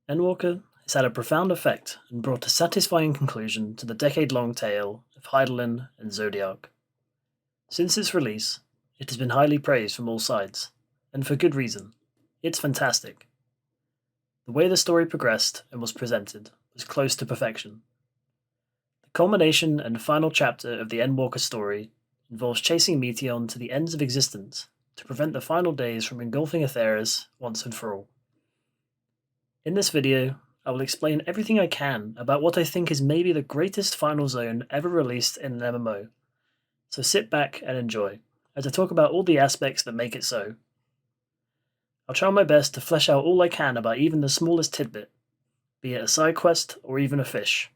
Endwalker has had a profound effect and brought a satisfying conclusion to the decade-long tale of Hydaelyn and Zodiark. Since its release, it has been highly praised from all sides, and for good reason. It's fantastic. The way the story progressed and was presented was close to perfection. The culmination and final chapter of the Endwalker story involves chasing Meteion to the ends of existence to prevent the final days from engulfing Atheris once and for all. In this video, I will explain everything I can about what I think is maybe the greatest final zone ever released in an MMO, so sit back and enjoy, as I talk about all the aspects that make it so. I'll try my best to flesh out all I can about even the smallest tidbit, be it a side quest or even a fish.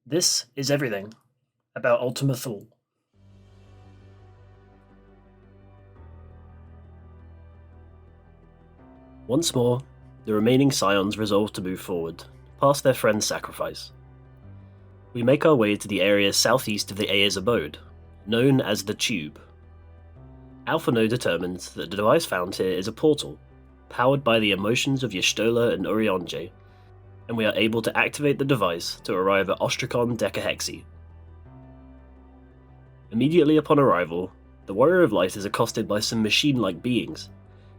This is everything about Ultima Thule. Once more, the remaining Scions resolve to move forward, past their friend's sacrifice. We make our way to the area southeast of the Aya's abode, known as the Tube. Alphino determines that the device found here is a portal, powered by the emotions of Y'shtola and Urianger, and we are able to activate the device to arrive at Ostracon Decahexi. Immediately upon arrival, the Warrior of Light is accosted by some machine-like beings,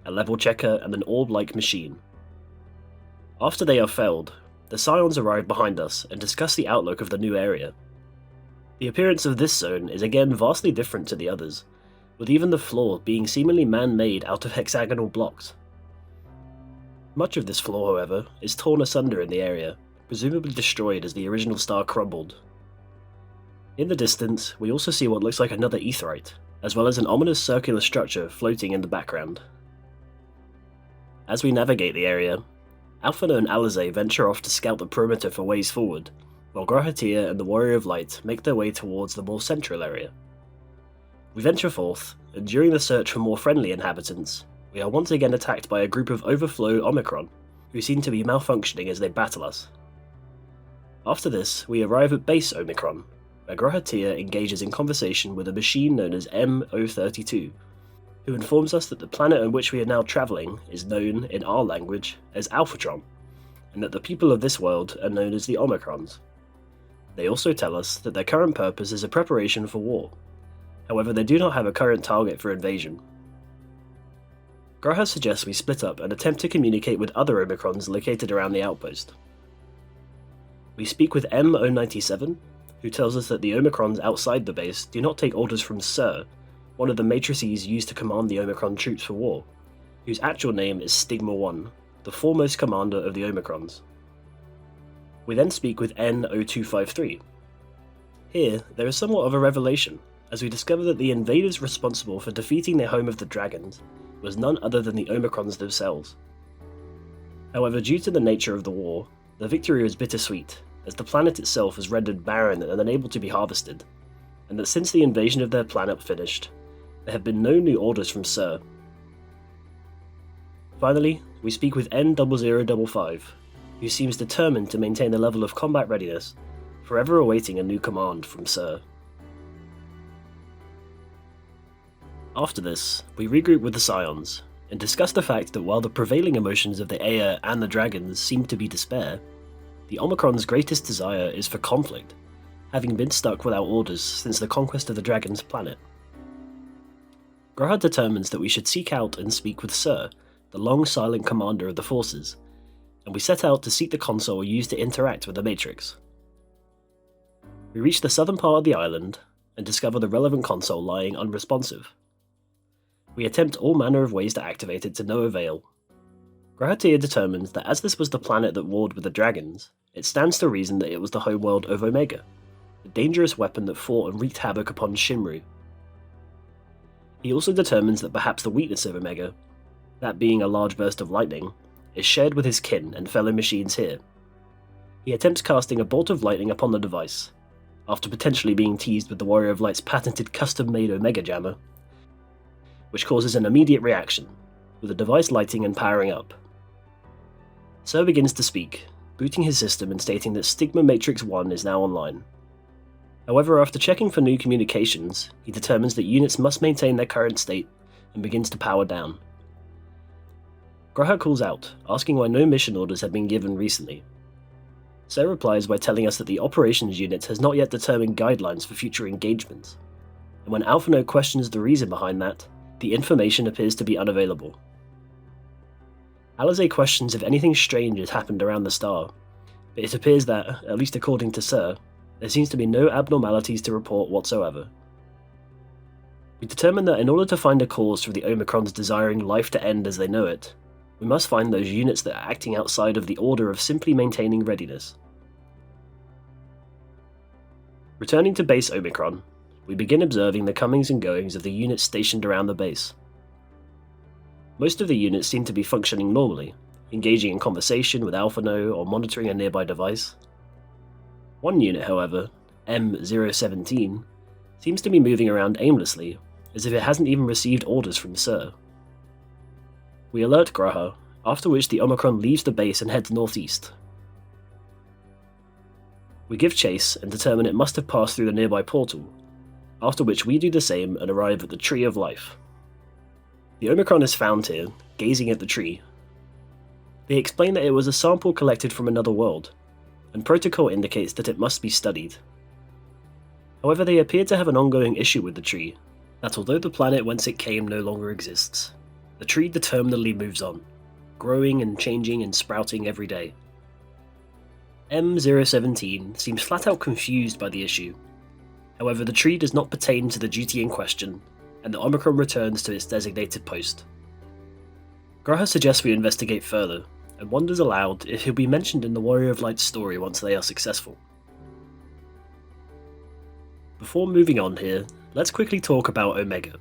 a level checker and an orb-like machine. After they are felled, the Scions arrive behind us and discuss the outlook of the new area. The appearance of this zone is again vastly different to the others, with even the floor being seemingly man-made out of hexagonal blocks. Much of this floor, however, is torn asunder in the area, presumably destroyed as the original star crumbled. In the distance, we also see what looks like another aetheryte, as well as an ominous circular structure floating in the background. As we navigate the area, Alphino and Alisaie venture off to scout the perimeter for ways forward, while G'rahatia and the Warrior of Light make their way towards the more central area. We venture forth, and during the search for more friendly inhabitants, we are once again attacked by a group of Overflow Omicron, who seem to be malfunctioning as they battle us. After this, we arrive at Base Omicron, where G'rahatia engages in conversation with a machine known as M032, who informs us that the planet on which we are now travelling is known, in our language, as Alphatron, and that the people of this world are known as the Omicrons. They also tell us that their current purpose is a preparation for war. However, they do not have a current target for invasion. G'raha suggests we split up and attempt to communicate with other Omicrons located around the outpost. We speak with M097, who tells us that the Omicrons outside the base do not take orders from Sir, one of the matrices used to command the Omicron troops for war, whose actual name is Stigma 1, the foremost commander of the Omicrons. We then speak with N0253. Here, there is somewhat of a revelation, as we discover that the invaders responsible for defeating the home of the dragons was none other than the Omicrons themselves. However, due to the nature of the war, the victory was bittersweet, as the planet itself was rendered barren and unable to be harvested, and that since the invasion of their planet finished, there have been no new orders from Sir. Finally, we speak with N0055, who seems determined to maintain a level of combat readiness, forever awaiting a new command from Sir. After this, we regroup with the Scions, and discuss the fact that while the prevailing emotions of the Aya and the dragons seem to be despair, the Omicron's greatest desire is for conflict, having been stuck without orders since the conquest of the dragon's planet. G'raha determines that we should seek out and speak with Sir, the long silent commander of the forces, and we set out to seek the console used to interact with the Matrix. We reach the southern part of the island, and discover the relevant console lying unresponsive. We attempt all manner of ways to activate it to no avail. G'rahatia determines that as this was the planet that warred with the dragons, it stands to reason that it was the homeworld of Omega, a dangerous weapon that fought and wreaked havoc upon Shinru. He also determines that perhaps the weakness of Omega, that being a large burst of lightning, is shared with his kin and fellow machines here. He attempts casting a bolt of lightning upon the device, after potentially being teased with the Warrior of Light's patented custom-made Omega Jammer, which causes an immediate reaction, with the device lighting and powering up. Sir begins to speak, booting his system and stating that Stigma Matrix 1 is now online. However, after checking for new communications, he determines that units must maintain their current state and begins to power down. Graha calls out, asking why no mission orders had been given recently. Sir replies by telling us that the operations unit has not yet determined guidelines for future engagements, and when Alphino questions the reason behind that, the information appears to be unavailable. Alizé questions if anything strange has happened around the star, but it appears that, at least according to Sir, there seems to be no abnormalities to report whatsoever. We determine that in order to find a cause for the Omicrons desiring life to end as they know it, we must find those units that are acting outside of the order of simply maintaining readiness. Returning to base Omicron, we begin observing the comings and goings of the units stationed around the base. Most of the units seem to be functioning normally, engaging in conversation with Alphino or monitoring a nearby device. One unit, however, M017, seems to be moving around aimlessly, as if it hasn't even received orders from Sir. We alert Graha, after which the Omicron leaves the base and heads northeast. We give chase and determine it must have passed through the nearby portal, after which we do the same and arrive at the Tree of Life. The Omicron is found here, gazing at the tree. They explain that it was a sample collected from another world, and protocol indicates that it must be studied. However, they appear to have an ongoing issue with the tree, that although the planet whence it came no longer exists, the tree determinedly moves on, growing and changing and sprouting every day. M017 seems flat out confused by the issue. However, the tree does not pertain to the duty in question, and the Omicron returns to its designated post. Graha suggests we investigate further, and wonders aloud if he'll be mentioned in the Warrior of Light's story once they are successful. Before moving on here, let's quickly talk about Omega.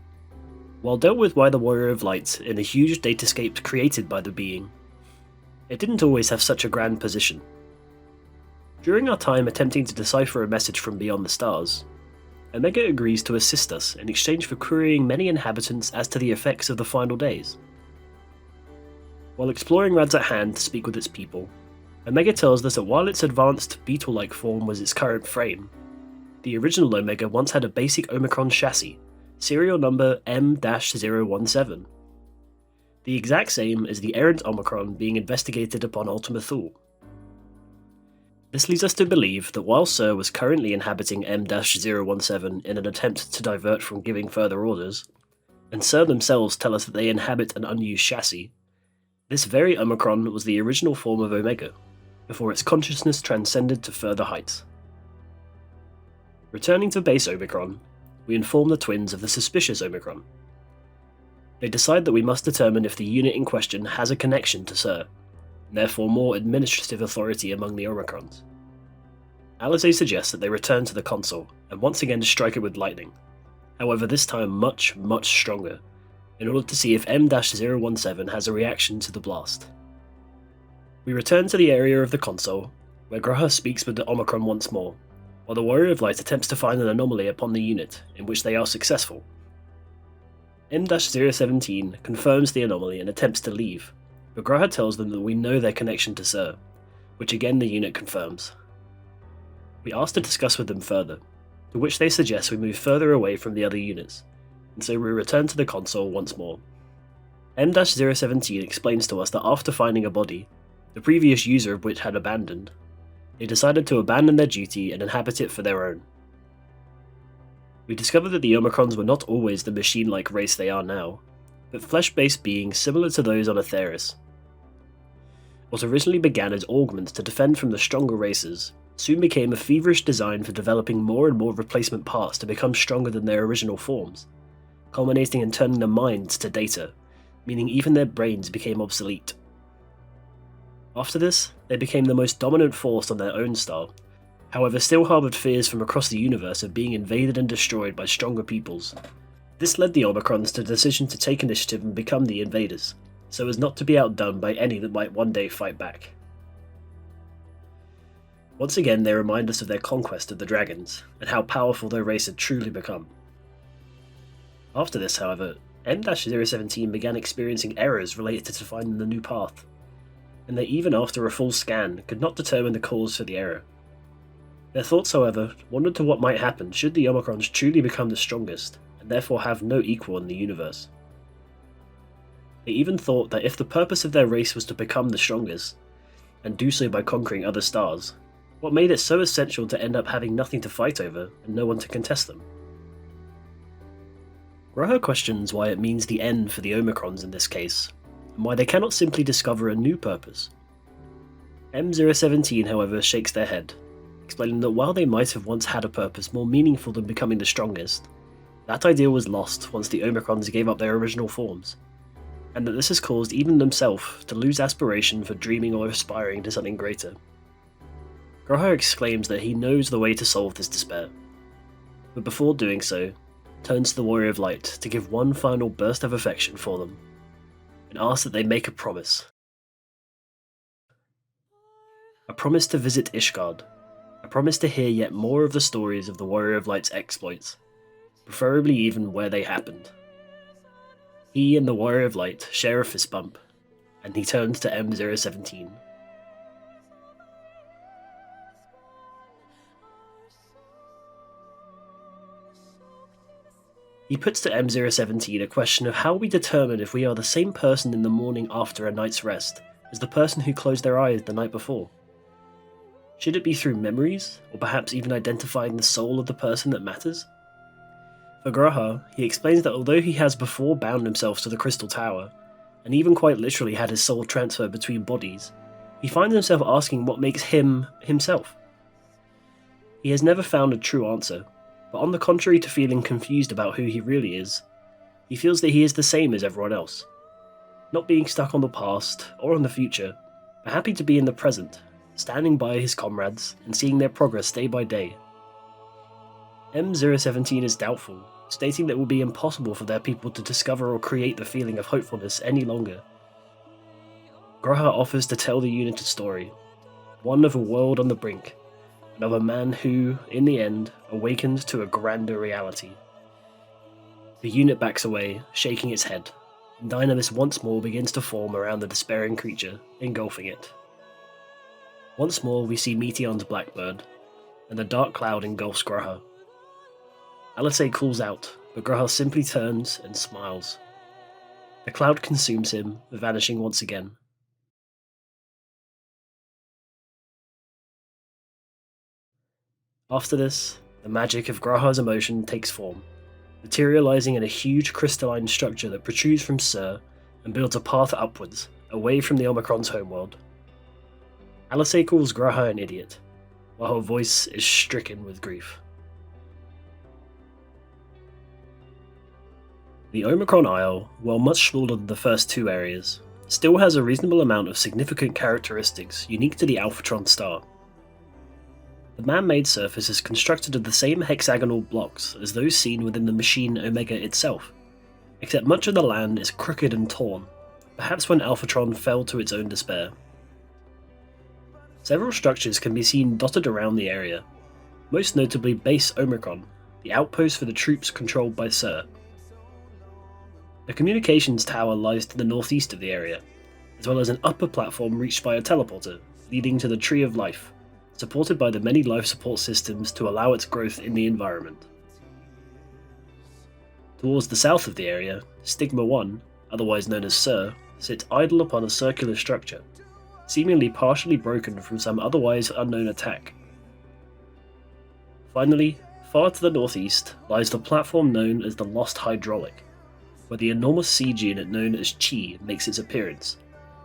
While dealt with by the Warrior of Light in a huge datascape created by the being, it didn't always have such a grand position. During our time attempting to decipher a message from beyond the stars, Omega agrees to assist us in exchange for querying many inhabitants as to the effects of the final days. While exploring Rad's at hand to speak with its people, Omega tells us that while its advanced beetle-like form was its current frame, the original Omega once had a basic Omicron chassis, serial number M-017. The exact same as the errant Omicron being investigated upon Ultima Thule. This leads us to believe that while Sir was currently inhabiting M-017 in an attempt to divert from giving further orders, and Sir themselves tell us that they inhabit an unused chassis, this very Omicron was the original form of Omega, before its consciousness transcended to further heights. Returning to base Omicron, we inform the twins of the suspicious Omicron. They decide that we must determine if the unit in question has a connection to Sir, and therefore more administrative authority among the Omicrons. Alizé suggests that they return to the console and once again strike it with lightning, however this time much, much stronger, in order to see if M-017 has a reaction to the blast. We return to the area of the console, where Graha speaks with the Omicron once more, while the Warrior of Light attempts to find an anomaly upon the unit, in which they are successful. M-017 confirms the anomaly and attempts to leave, but Graha tells them that we know their connection to Sir, which again the unit confirms. We ask to discuss with them further, to which they suggest we move further away from the other units, and so we return to the console once more. M-017 explains to us that after finding a body, the previous user of which had abandoned, they decided to abandon their duty and inhabit it for their own. We discover that the Omicrons were not always the machine-like race they are now, but flesh-based beings similar to those on Atheris. What originally began as augments to defend from the stronger races, soon became a feverish design for developing more and more replacement parts to become stronger than their original forms, culminating in turning their minds to data, meaning even their brains became obsolete. After this, they became the most dominant force on their own star, however still harboured fears from across the universe of being invaded and destroyed by stronger peoples. This led the Omicrons to the decision to take initiative and become the invaders, so as not to be outdone by any that might one day fight back. Once again they remind us of their conquest of the dragons, and how powerful their race had truly become. After this, however, M-017 began experiencing errors related to finding the new path, and they even after a full scan could not determine the cause for the error. Their thoughts, however, wandered to what might happen should the Omicrons truly become the strongest, and therefore have no equal in the universe. They even thought that if the purpose of their race was to become the strongest, and do so by conquering other stars, what made it so essential to end up having nothing to fight over and no one to contest them? Graha questions why it means the end for the Omicrons in this case, and why they cannot simply discover a new purpose. M017, however, shakes their head, explaining that while they might have once had a purpose more meaningful than becoming the strongest, that idea was lost once the Omicrons gave up their original forms, and that this has caused even themselves to lose aspiration for dreaming or aspiring to something greater. Graha exclaims that he knows the way to solve this despair, but before doing so, turns to the Warrior of Light to give one final burst of affection for them, and asks that they make a promise. A promise to visit Ishgard, a promise to hear yet more of the stories of the Warrior of Light's exploits, preferably even where they happened. He and the Warrior of Light share a fist bump, and he turns to M017. He puts to M017 a question of how we determine if we are the same person in the morning after a night's rest as the person who closed their eyes the night before. Should it be through memories, or perhaps even identifying the soul of the person that matters? For Graha, he explains that although he has before bound himself to the Crystal Tower, and even quite literally had his soul transfer between bodies, he finds himself asking what makes him himself. He has never found a true answer, but on the contrary to feeling confused about who he really is, he feels that he is the same as everyone else, not being stuck on the past or on the future, but happy to be in the present, standing by his comrades and seeing their progress day by day. M017 is doubtful, stating that it will be impossible for their people to discover or create the feeling of hopefulness any longer. Graha offers to tell the unit a story, one of a world on the brink, and of a man who, in the end, awakened to a grander reality. The unit backs away, shaking its head, and dynamis once more begins to form around the despairing creature, engulfing it. Once more we see Meteon's blackbird, and the dark cloud engulfs Graha. Alisei calls out, but Graha simply turns and smiles. The cloud consumes him, vanishing once again. After this, the magic of Graha's emotion takes form, materializing in a huge crystalline structure that protrudes from Sur and builds a path upwards, away from the Omicron's homeworld. Alisei calls Graha an idiot, while her voice is stricken with grief. The Omicron Isle, while much smaller than the first two areas, still has a reasonable amount of significant characteristics unique to the Alphatron star. The man-made surface is constructed of the same hexagonal blocks as those seen within the machine Omega itself, except much of the land is crooked and torn, perhaps when Alphatron fell to its own despair. Several structures can be seen dotted around the area, most notably Base Omicron, the outpost for the troops controlled by Sur. The communications tower lies to the northeast of the area, as well as an upper platform reached by a teleporter, leading to the Tree of Life, supported by the many life support systems to allow its growth in the environment. Towards the south of the area, Stigma 1, otherwise known as Sur, sits idle upon a circular structure, seemingly partially broken from some otherwise unknown attack. Finally, far to the northeast lies the platform known as the Lost Hydraulic, where the enormous siege unit known as Chi makes its appearance,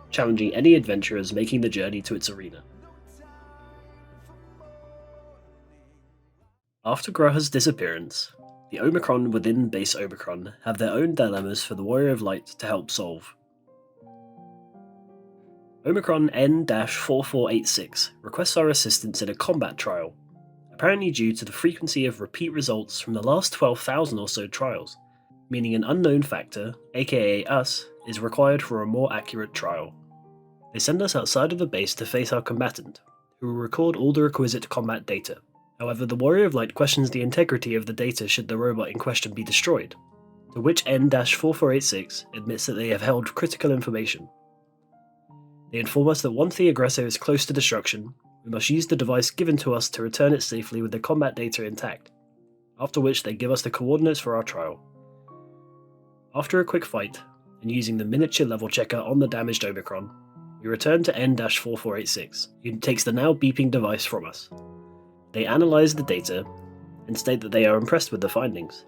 challenging any adventurers making the journey to its arena. After Graha's disappearance, the Omicron within Base Omicron have their own dilemmas for the Warrior of Light to help solve. Omicron N-4486 requests our assistance in a combat trial, apparently due to the frequency of repeat results from the last 12,000 or so trials, meaning an unknown factor, aka us, is required for a more accurate trial. They send us outside of the base to face our combatant, who will record all the requisite combat data. However, the Warrior of Light questions the integrity of the data should the robot in question be destroyed, to which N-4486 admits that they have held critical information. They inform us that once the aggressor is close to destruction, we must use the device given to us to return it safely with the combat data intact, after which they give us the coordinates for our trial. After a quick fight, and using the miniature level checker on the damaged Omicron, we return to N-4486, who takes the now beeping device from us. They analyse the data and state that they are impressed with the findings.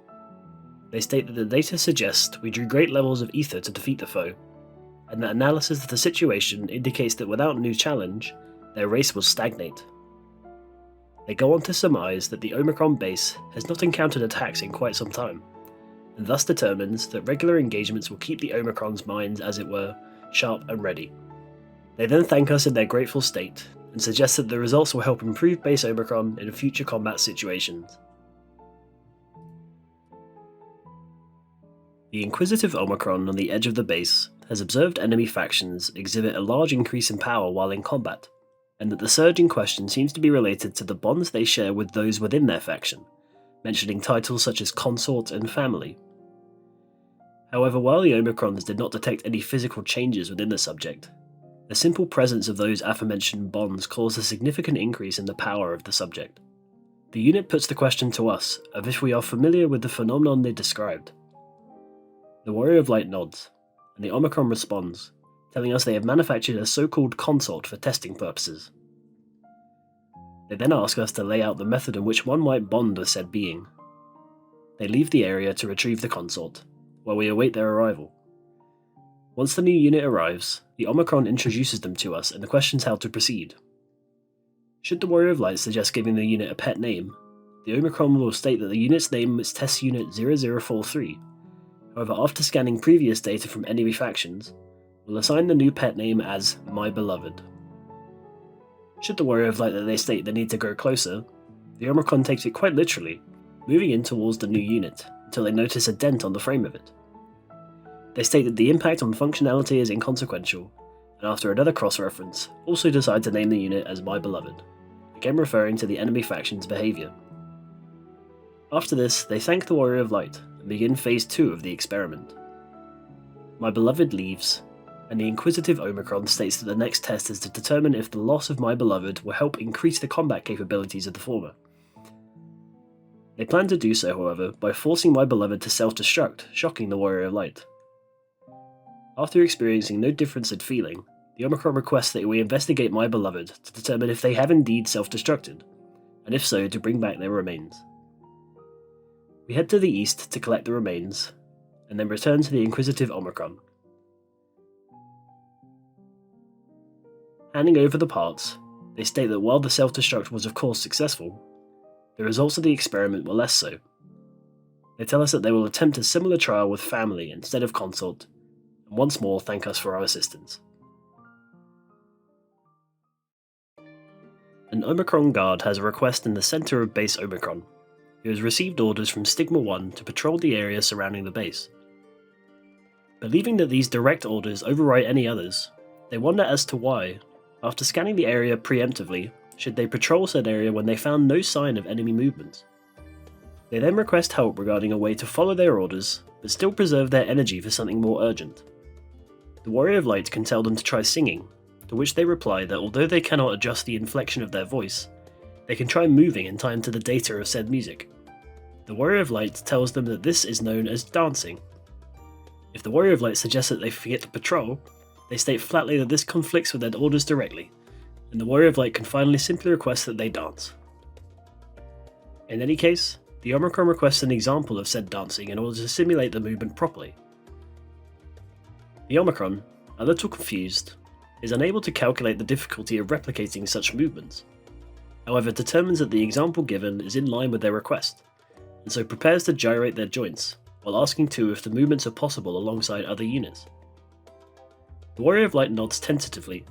They state that the data suggests we drew great levels of ether to defeat the foe, and that analysis of the situation indicates that without new challenge, their race will stagnate. They go on to surmise that the Omicron base has not encountered attacks in quite some time, and thus determines that regular engagements will keep the Omicron's minds, as it were, sharp and ready. They then thank us in their grateful state, and suggest that the results will help improve base Omicron in future combat situations. The inquisitive Omicron on the edge of the base has observed enemy factions exhibit a large increase in power while in combat, and that the surge in question seems to be related to the bonds they share with those within their faction, mentioning titles such as consort and family. However, while the Omicrons did not detect any physical changes within the subject, the simple presence of those aforementioned bonds caused a significant increase in the power of the subject. The unit puts the question to us of if we are familiar with the phenomenon they described. The Warrior of Light nods, and the Omicron responds, telling us they have manufactured a so-called consort for testing purposes. They then ask us to lay out the method in which one might bond with said being. They leave the area to retrieve the consort, while we await their arrival. Once the new unit arrives, the Omicron introduces them to us and questions how to proceed. Should the Warrior of Light suggest giving the unit a pet name, the Omicron will state that the unit's name is Test Unit 0043. However, after scanning previous data from enemy factions, we'll assign the new pet name as My Beloved. Should the Warrior of Light that they state they need to grow closer, the Omicron takes it quite literally, moving in towards the new unit until they notice a dent on the frame of it. They state that the impact on functionality is inconsequential, and after another cross-reference, also decide to name the unit as My Beloved, again referring to the enemy faction's behaviour. After this, they thank the Warrior of Light and begin Phase 2 of the experiment. My Beloved leaves, and the inquisitive Omicron states that the next test is to determine if the loss of My Beloved will help increase the combat capabilities of the former. They plan to do so, however, by forcing My Beloved to self-destruct, shocking the Warrior of Light. After experiencing no difference in feeling, the Omicron requests that we investigate My Beloved to determine if they have indeed self-destructed, and if so, to bring back their remains. We head to the east to collect the remains, and then return to the inquisitive Omicron. Handing over the parts, they state that while the self-destruct was of course successful, the results of the experiment were less so. They tell us that they will attempt a similar trial with family instead of consort, and once more thank us for our assistance. An Omicron guard has a request in the centre of base Omicron, who has received orders from Stigma 1 to patrol the area surrounding the base. Believing that these direct orders override any others, they wonder as to why, after scanning the area preemptively, should they patrol said area when they found no sign of enemy movement. They then request help regarding a way to follow their orders, but still preserve their energy for something more urgent. The Warrior of Light can tell them to try singing, to which they reply that although they cannot adjust the inflection of their voice, they can try moving in time to the data of said music. The Warrior of Light tells them that this is known as dancing. If the Warrior of Light suggests that they forget to patrol, they state flatly that this conflicts with their orders directly, and the Warrior of Light can finally simply request that they dance. In any case, the Omicron requests an example of said dancing in order to simulate the movement properly. The Omicron, a little confused, is unable to calculate the difficulty of replicating such movements, however determines that the example given is in line with their request, and so prepares to gyrate their joints, while asking too if the movements are possible alongside other units. The Warrior of Light nods tentatively,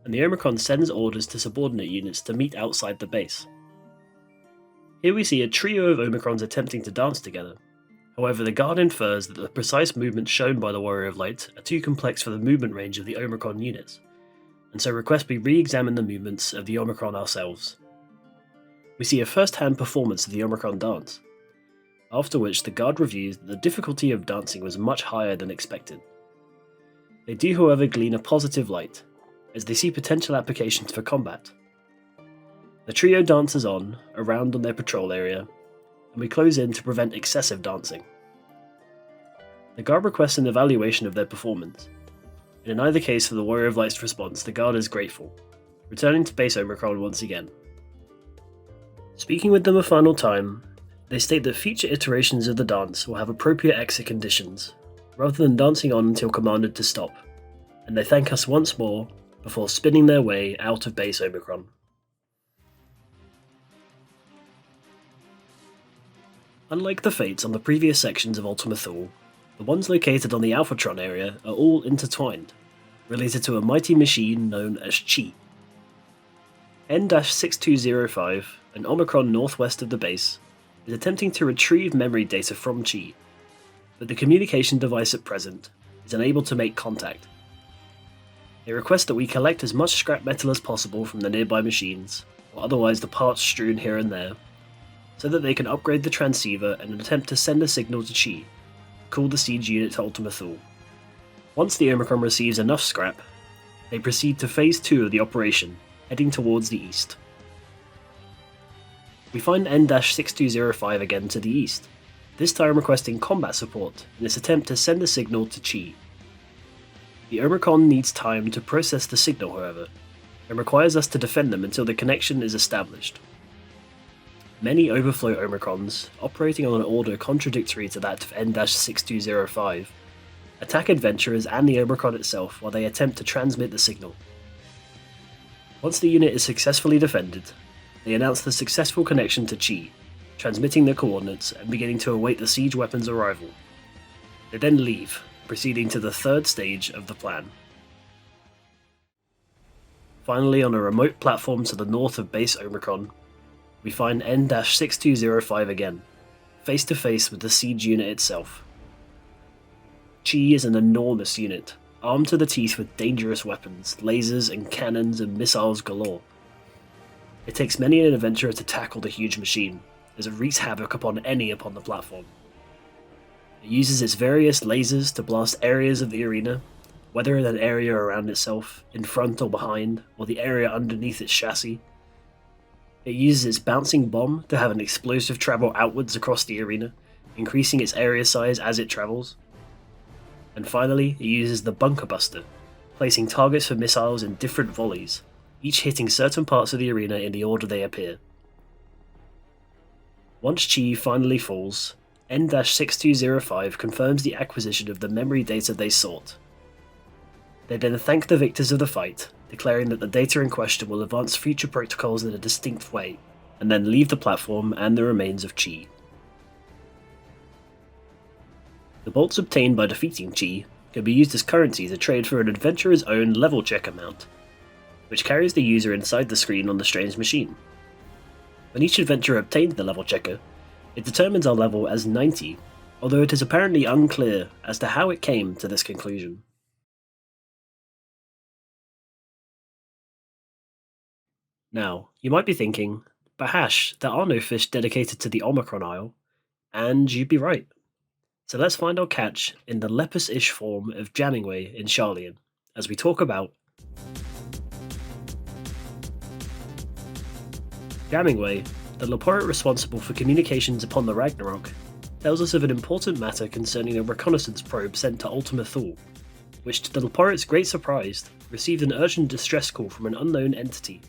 and the Omicron sends orders to subordinate units to meet outside the base. Here we see a trio of Omicrons attempting to dance together. However, the guard infers that the precise movements shown by the Warrior of Light are too complex for the movement range of the Omicron units, and so request we re-examine the movements of the Omicron ourselves. We see a first-hand performance of the Omicron dance, after which the guard reviews that the difficulty of dancing was much higher than expected. They do however glean a positive light, as they see potential applications for combat. The trio dances on, around on their patrol area, and we close in to prevent excessive dancing. The guard requests an evaluation of their performance, and in either case for the Warrior of Light's response, the guard is grateful, returning to base Omicron once again. Speaking with them a final time, they state that future iterations of the dance will have appropriate exit conditions, rather than dancing on until commanded to stop, and they thank us once more before spinning their way out of base Omicron. Unlike the fates on the previous sections of Ultima Thule, the ones located on the Alphatron area are all intertwined, related to a mighty machine known as Chi. N-6205, an Omicron northwest of the base, is attempting to retrieve memory data from Chi, but the communication device at present is unable to make contact. They request that we collect as much scrap metal as possible from the nearby machines, or otherwise the parts strewn here and there, so that they can upgrade the transceiver and attempt to send a signal to Chi, call the siege unit to Ultima Thule. Once the Omicron receives enough scrap, they proceed to Phase 2 of the operation, heading towards the east. We find N-6205 again to the east, this time requesting combat support in its attempt to send a signal to Chi. The Omicron needs time to process the signal, however, and requires us to defend them until the connection is established. Many overflow Omicrons, operating on an order contradictory to that of N-6205, attack adventurers and the Omicron itself while they attempt to transmit the signal. Once the unit is successfully defended, they announce the successful connection to Chi, transmitting their coordinates and beginning to await the siege weapon's arrival. They then leave, proceeding to the third stage of the plan. Finally, on a remote platform to the north of base Omicron, we find N-6205 again, face to face with the siege unit itself. Chi is an enormous unit, armed to the teeth with dangerous weapons, lasers and cannons and missiles galore. It takes many an adventurer to tackle the huge machine, as it wreaks havoc upon any upon the platform. It uses its various lasers to blast areas of the arena, whether in an area around itself, in front or behind, or the area underneath its chassis. It uses its bouncing bomb to have an explosive travel outwards across the arena, increasing its area size as it travels. And finally, it uses the bunker buster, placing targets for missiles in different volleys, each hitting certain parts of the arena in the order they appear. Once Chi finally falls, N-6205 confirms the acquisition of the memory data they sought. They then thank the victors of the fight, declaring that the data in question will advance future protocols in a distinct way, and then leave the platform and the remains of Chi. The bolts obtained by defeating Chi can be used as currency to trade for an adventurer's own level checker mount, which carries the user inside the screen on the strange machine. When each adventurer obtains the level checker, it determines our level as 90, although it is apparently unclear as to how it came to this conclusion. Now, you might be thinking, but Hash, there are no fish dedicated to the Omicron Isle, and you'd be right. So let's find our catch in the lepus-ish form of Jammingway in Sharlayan, as we talk about Jammingway, the Leporate responsible for communications upon the Ragnarok, tells us of an important matter concerning a reconnaissance probe sent to Ultima Thule, which to the Leporate's great surprise, received an urgent distress call from an unknown entity.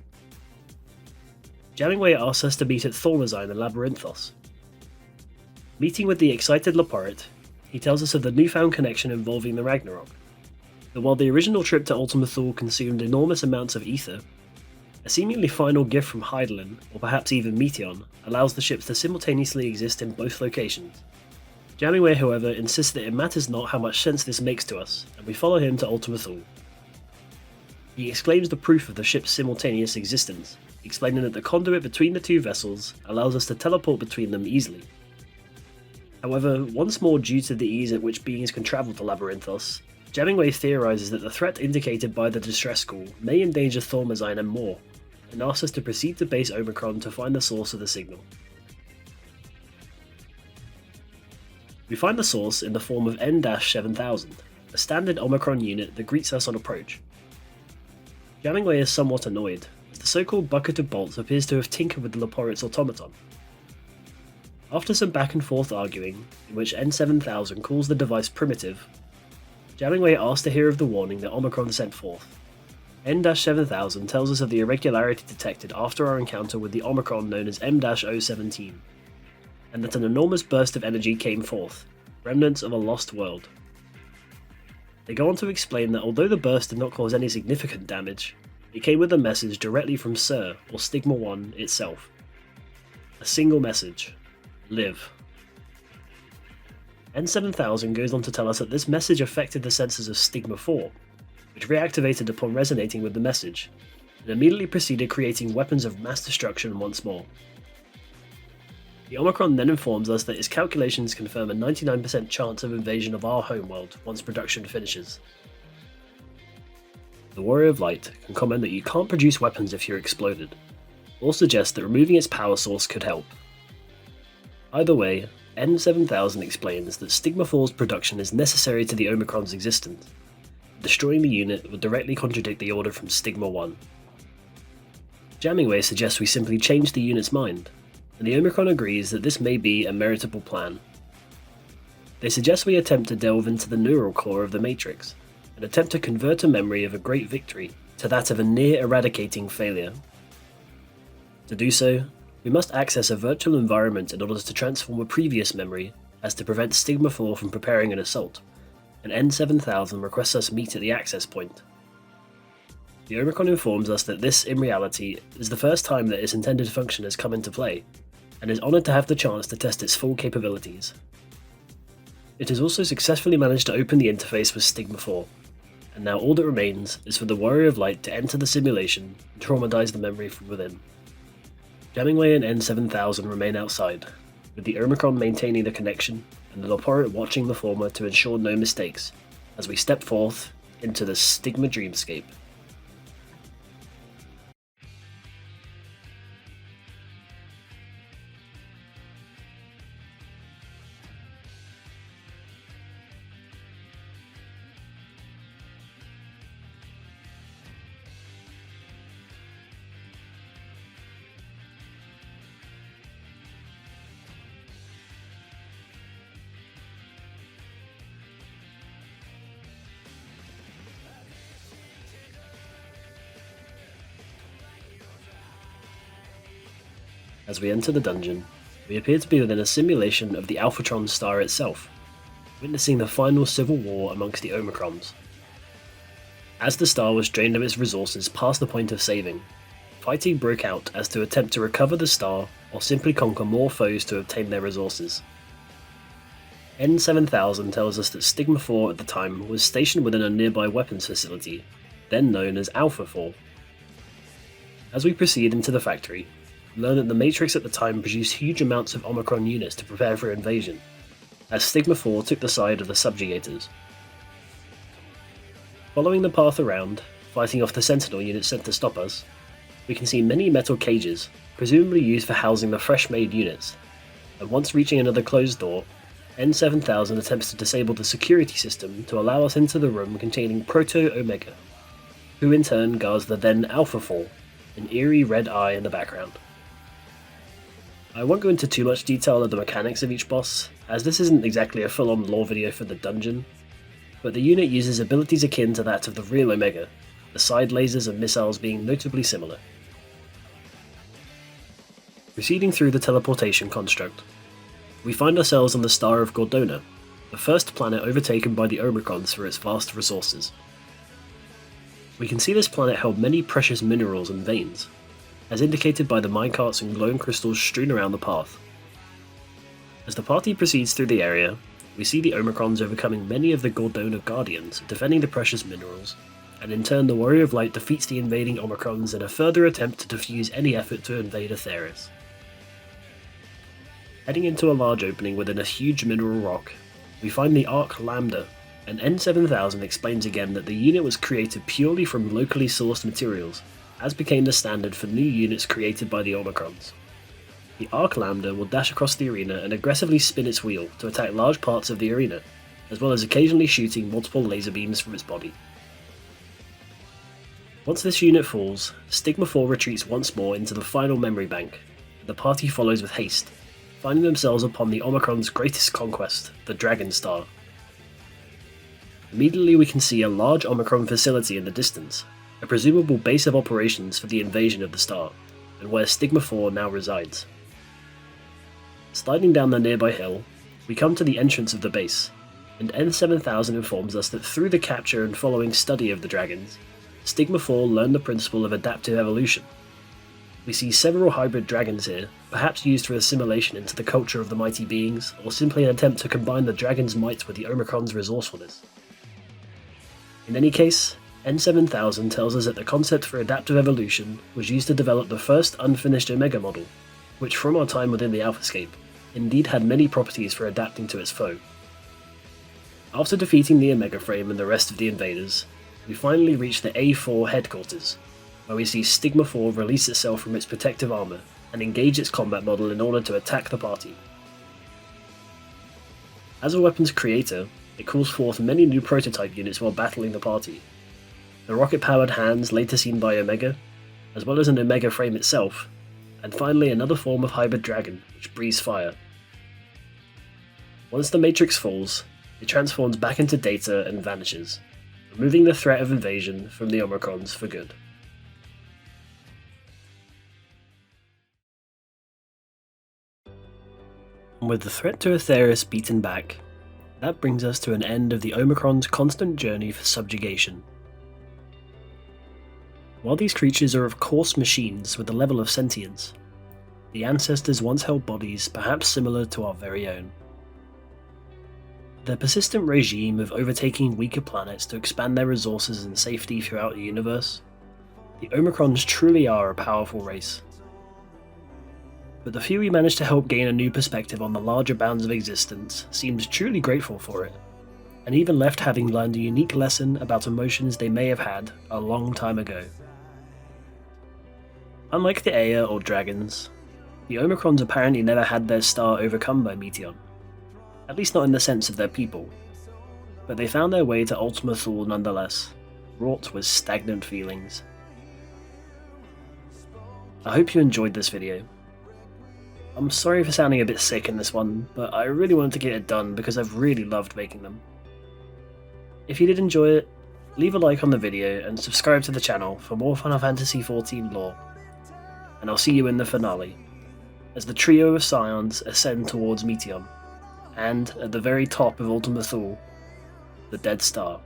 Jammingway asks us to meet at Thormazine in Labyrinthos. Meeting with the excited Leporate, he tells us of the newfound connection involving the Ragnarok, that while the original trip to Ultima Thule consumed enormous amounts of ether, a seemingly final gift from Hydaelyn, or perhaps even Meteion, allows the ships to simultaneously exist in both locations. Jammingway, however, insists that it matters not how much sense this makes to us, and we follow him to Ultima Thule. He exclaims the proof of the ship's simultaneous existence, explaining that the conduit between the two vessels allows us to teleport between them easily. However, once more due to the ease at which beings can travel to Labyrinthos, Jammingway theorizes that the threat indicated by the distress call may endanger Thormazine and more, and asks us to proceed to base Omicron to find the source of the signal. We find the source in the form of N-7000, a standard Omicron unit that greets us on approach. Jammingway is somewhat annoyed, as the so-called bucket of bolts appears to have tinkered with the Leporate's automaton. After some back and forth arguing, in which N7000 calls the device primitive, Jammingway asks to hear of the warning that Omicron sent forth. N-7000 tells us of the irregularity detected after our encounter with the Omicron known as M-017, and that an enormous burst of energy came forth, remnants of a lost world. They go on to explain that although the burst did not cause any significant damage, it came with a message directly from SIR, or Stigma 1 itself. A single message: live. N7000 goes on to tell us that this message affected the sensors of Stigma 4, which reactivated upon resonating with the message, and immediately proceeded creating weapons of mass destruction once more. The Omicron then informs us that its calculations confirm a 99% chance of invasion of our homeworld once production finishes. The Warrior of Light can comment that you can't produce weapons if you're exploded, or suggest that removing its power source could help. Either way, N7000 explains that Stigma 4's production is necessary to the Omicron's existence. Destroying the unit would directly contradict the order from Stigma 1. Jammingway suggests we simply change the unit's mind, and the Omicron agrees that this may be a meritable plan. They suggest we attempt to delve into the neural core of the Matrix, and attempt to convert a memory of a great victory to that of a near-eradicating failure. To do so, we must access a virtual environment in order to transform a previous memory as to prevent Stigma 4 from preparing an assault, and N7000 requests us meet at the access point. The Omicron informs us that this, in reality, is the first time that its intended function has come into play, and is honoured to have the chance to test its full capabilities. It has also successfully managed to open the interface with Stigma 4, and now all that remains is for the Warrior of Light to enter the simulation and traumatize the memory from within. Jammingway and N7000 remain outside, with the Omicron maintaining the connection and the Loporrit watching the former to ensure no mistakes, as we step forth into the Stigma dreamscape. As we enter the dungeon, we appear to be within a simulation of the Alphatron star itself, witnessing the final civil war amongst the Omicrons. As the star was drained of its resources past the point of saving, fighting broke out as to attempt to recover the star or simply conquer more foes to obtain their resources. N7000 tells us that Stigma 4 at the time was stationed within a nearby weapons facility, then known as Alpha 4. As we proceed into the factory, we learn that the Matrix at the time produced huge amounts of Omicron units to prepare for invasion, as Stigma 4 took the side of the subjugators. Following the path around, fighting off the Sentinel units sent to stop us, we can see many metal cages, presumably used for housing the fresh-made units, and once reaching another closed door, N7000 attempts to disable the security system to allow us into the room containing Proto-Omega, who in turn guards the then Alpha 4, an eerie red eye in the background. I won't go into too much detail of the mechanics of each boss, as this isn't exactly a full-on lore video for the dungeon, but the unit uses abilities akin to that of the real Omega, the side lasers and missiles being notably similar. Proceeding through the teleportation construct, we find ourselves on the star of Gordona, the first planet overtaken by the Omicrons for its vast resources. We can see this planet held many precious minerals and veins, as indicated by the minecarts and glowing crystals strewn around the path. As the party proceeds through the area, we see the Omicrons overcoming many of the Gordona Guardians, defending the precious minerals, and in turn the Warrior of Light defeats the invading Omicrons in a further attempt to defuse any effort to invade Atheris. Heading into a large opening within a huge mineral rock, we find the Arc Lambda, and N7000 explains again that the unit was created purely from locally sourced materials, as became the standard for new units created by the Omicrons. The Arc Lambda will dash across the arena and aggressively spin its wheel to attack large parts of the arena, as well as occasionally shooting multiple laser beams from its body. Once this unit falls, Stigma 4 retreats once more into the final memory bank, and the party follows with haste, finding themselves upon the Omicron's greatest conquest, the Dragon Star. Immediately we can see a large Omicron facility in the distance, a presumable base of operations for the invasion of the star, and where Stigma 4 now resides. Sliding down the nearby hill, we come to the entrance of the base, and N7000 informs us that through the capture and following study of the dragons, Stigma 4 learned the principle of adaptive evolution. We see several hybrid dragons here, perhaps used for assimilation into the culture of the mighty beings, or simply an attempt to combine the dragon's might with the Omicron's resourcefulness. In any case, N7000 tells us that the concept for adaptive evolution was used to develop the first unfinished Omega model, which from our time within the Alphascape, indeed had many properties for adapting to its foe. After defeating the Omega Frame and the rest of the invaders, we finally reach the A4 headquarters, where we see Stigma 4 release itself from its protective armor and engage its combat model in order to attack the party. As a weapons creator, it calls forth many new prototype units while battling the party. The rocket-powered hands later seen by Omega, as well as an Omega frame itself, and finally another form of hybrid dragon, which breathes fire. Once the Matrix falls, it transforms back into Data and vanishes, removing the threat of invasion from the Omicrons for good. And with the threat to Aetheris beaten back, that brings us to an end of the Omicron's constant journey for subjugation. While these creatures are of course machines with a level of sentience, the ancestors once held bodies perhaps similar to our very own. Their persistent regime of overtaking weaker planets to expand their resources and safety throughout the universe, the Omicrons truly are a powerful race. But the few we managed to help gain a new perspective on the larger bounds of existence seemed truly grateful for it, and even left having learned a unique lesson about emotions they may have had a long time ago. Unlike the Aya or dragons, the Omicrons apparently never had their star overcome by Meteon, at least not in the sense of their people, but they found their way to Ultima Thule nonetheless, wrought with stagnant feelings. I hope you enjoyed this video. I'm sorry for sounding a bit sick in this one, but I really wanted to get it done because I've really loved making them. If you did enjoy it, leave a like on the video and subscribe to the channel for more Final Fantasy XIV lore. And I'll see you in the finale, as the trio of Scions ascend towards Meteon, and at the very top of Ultima Thule, the Dead Star.